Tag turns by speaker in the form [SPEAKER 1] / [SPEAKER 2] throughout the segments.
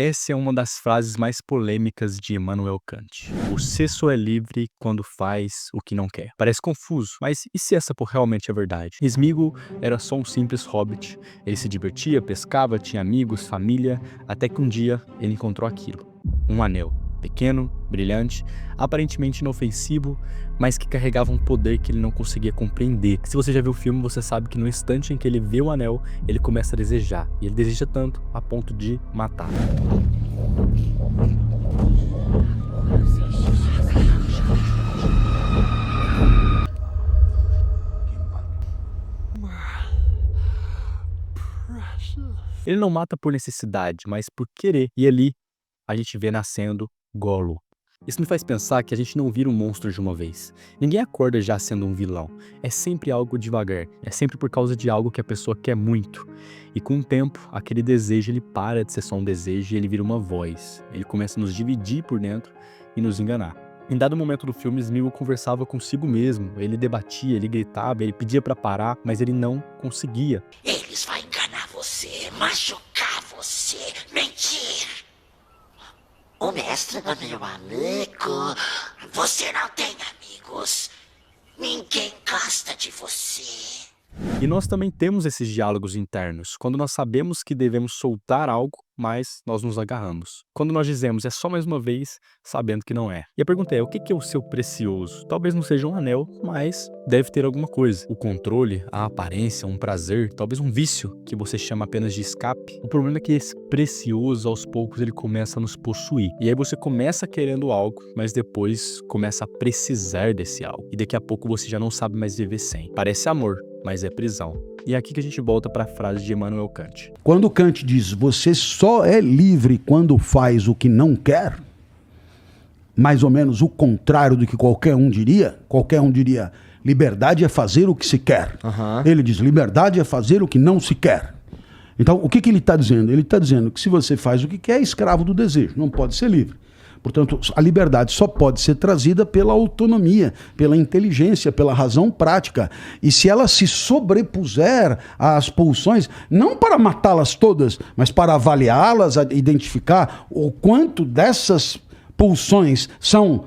[SPEAKER 1] Essa é uma das frases mais polêmicas de Immanuel Kant. Você só é livre quando faz o que não quer. Parece confuso, mas e se essa for realmente a verdade? Sméagol era só um simples hobbit. Ele se divertia, pescava, tinha amigos, família, até que um dia ele encontrou aquilo. Um anel. Pequeno, brilhante, aparentemente inofensivo, mas que carregava um poder que ele não conseguia compreender. Se você já viu o filme, você sabe que no instante em que ele vê o anel, ele começa a desejar. E ele deseja tanto a ponto de matar. Ele não mata por necessidade, mas por querer. E ali a gente vê nascendo Gollum. Isso me faz pensar que a gente não vira um monstro de uma vez. Ninguém acorda já sendo um vilão. É sempre algo devagar. É sempre por causa de algo que a pessoa quer muito. E com o tempo, aquele desejo ele para de ser só um desejo e ele vira uma voz. Ele começa a nos dividir por dentro e nos enganar. Em dado momento do filme, Sméagol conversava consigo mesmo. Ele debatia, ele gritava, ele pedia pra parar, mas ele não conseguia.
[SPEAKER 2] Eles vão enganar você, machucar você, mentir. O mestre é meu amigo. Você não tem amigos. Ninguém gosta de você.
[SPEAKER 1] E nós também temos esses diálogos internos, quando nós sabemos que devemos soltar algo, mas nós nos agarramos. Quando nós dizemos é só mais uma vez, sabendo que não é. E a pergunta é, o que é o seu precioso? Talvez não seja um anel, mas deve ter alguma coisa. O controle, a aparência, um prazer, talvez um vício que você chama apenas de escape. O problema é que esse precioso, aos poucos, ele começa a nos possuir. E aí você começa querendo algo, mas depois começa a precisar desse algo. E daqui a pouco você já não sabe mais viver sem. Parece amor, mas é prisão. E é aqui que a gente volta para a frase de Immanuel Kant.
[SPEAKER 3] Quando Kant diz, você só é livre quando faz o que não quer, mais ou menos o contrário do que qualquer um diria, liberdade é fazer o que se quer. Ele diz, liberdade é fazer o que não se quer. Então, o que ele está dizendo? Ele está dizendo que se você faz o que quer, é escravo do desejo, não pode ser livre. Portanto, a liberdade só pode ser trazida pela autonomia, pela inteligência, pela razão prática. E se ela se sobrepuser às pulsões, não para matá-las todas, mas para avaliá-las, identificar o quanto dessas pulsões são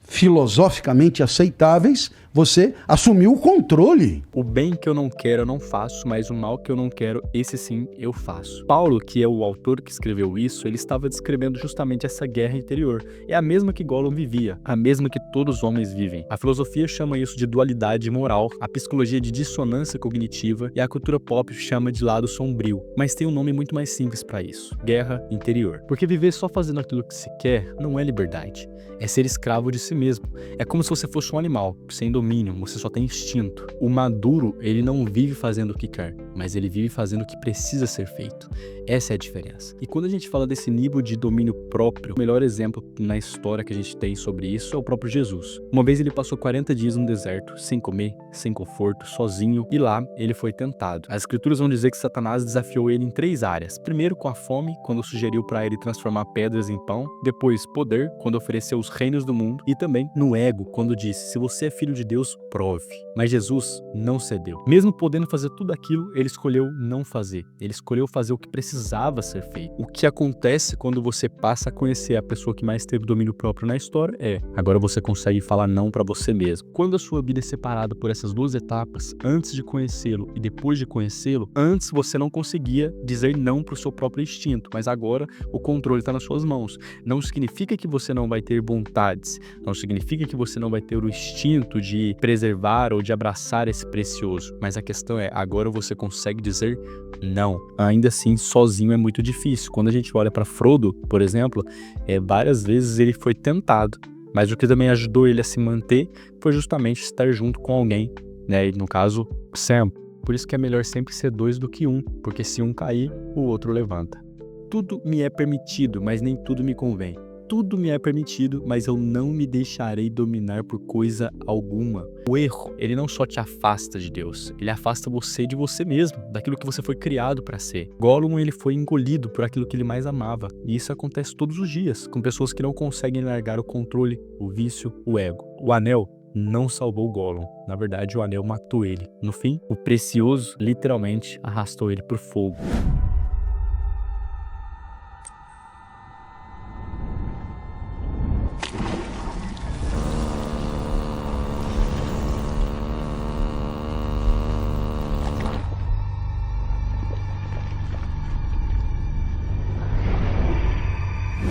[SPEAKER 3] filosoficamente aceitáveis, você assumiu o controle.
[SPEAKER 1] O bem que eu não quero eu não faço, mas o mal que eu não quero, esse sim eu faço. Paulo, que é o autor que escreveu isso, ele estava descrevendo justamente essa guerra interior. É a mesma que Gollum vivia, a mesma que todos os homens vivem. A filosofia chama isso de dualidade moral, a psicologia de dissonância cognitiva e a cultura pop chama de lado sombrio. Mas tem um nome muito mais simples para isso: guerra interior. Porque viver só fazendo aquilo que se quer não é liberdade. É ser escravo de si mesmo. É como se você fosse um animal, sem domínio, você só tem instinto. O maduro, ele não vive fazendo o que quer, mas ele vive fazendo o que precisa ser feito. Essa é a diferença. E quando a gente fala desse nível de domínio próprio, o melhor exemplo na história que a gente tem sobre isso é o próprio Jesus. Uma vez ele passou 40 dias no deserto, sem comer, sem conforto, sozinho, e lá ele foi tentado. As escrituras vão dizer que Satanás desafiou ele em 3 áreas. Primeiro, com a fome, quando sugeriu para ele transformar pedras em pão. Depois, poder, quando ofereceu os reinos do mundo. E também no ego, quando disse, se você é filho de Deus, prove. Mas Jesus não cedeu. Mesmo podendo fazer tudo aquilo, ele escolheu não fazer. Ele escolheu fazer o que precisava ser feito. O que acontece quando você passa a conhecer a pessoa que mais teve domínio próprio na história agora você consegue falar não para você mesmo. Quando a sua vida é separada por essas 2 etapas, antes de conhecê-lo e depois de conhecê-lo, antes você não conseguia dizer não pro seu próprio instinto, mas agora o controle está nas suas mãos. Não significa que você não vai ter vontades, não significa que você não vai ter o instinto de preservar ou de abraçar esse precioso, mas a questão é, agora você consegue dizer não. Ainda assim, sozinho é muito difícil. Quando a gente olha para Frodo, por exemplo, várias vezes ele foi tentado, mas o que também ajudou ele a se manter foi justamente estar junto com alguém, né? E no caso, Sam. Por isso que é melhor sempre ser 2 do que 1, porque se um cair, o outro levanta. Tudo me é permitido, mas nem tudo me convém. Tudo me é permitido, mas eu não me deixarei dominar por coisa alguma. O erro, ele não só te afasta de Deus, ele afasta você de você mesmo, daquilo que você foi criado para ser. Gollum, ele foi engolido por aquilo que ele mais amava, e isso acontece todos os dias, com pessoas que não conseguem largar o controle, o vício, o ego. O anel não salvou Gollum, na verdade o anel matou ele. No fim, o precioso literalmente arrastou ele pro fogo.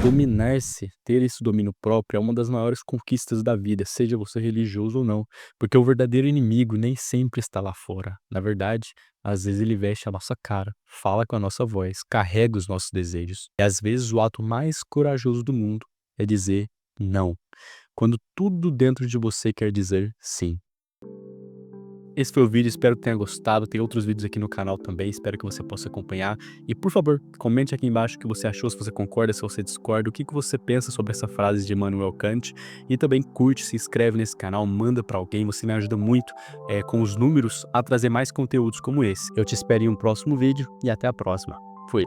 [SPEAKER 1] Dominar-se, ter esse domínio próprio é uma das maiores conquistas da vida, seja você religioso ou não, porque o verdadeiro inimigo nem sempre está lá fora. Na verdade, às vezes ele veste a nossa cara, fala com a nossa voz, carrega os nossos desejos. E às vezes o ato mais corajoso do mundo é dizer não, quando tudo dentro de você quer dizer sim. Esse foi o vídeo, espero que tenha gostado. Tem outros vídeos aqui no canal também, espero que você possa acompanhar. E por favor, comente aqui embaixo o que você achou, se você concorda, se você discorda, o que você pensa sobre essa frase de Immanuel Kant. E também curte, se inscreve nesse canal, manda pra alguém, você me ajuda muito com os números a trazer mais conteúdos como esse. Eu te espero em um próximo vídeo e até a próxima. Fui!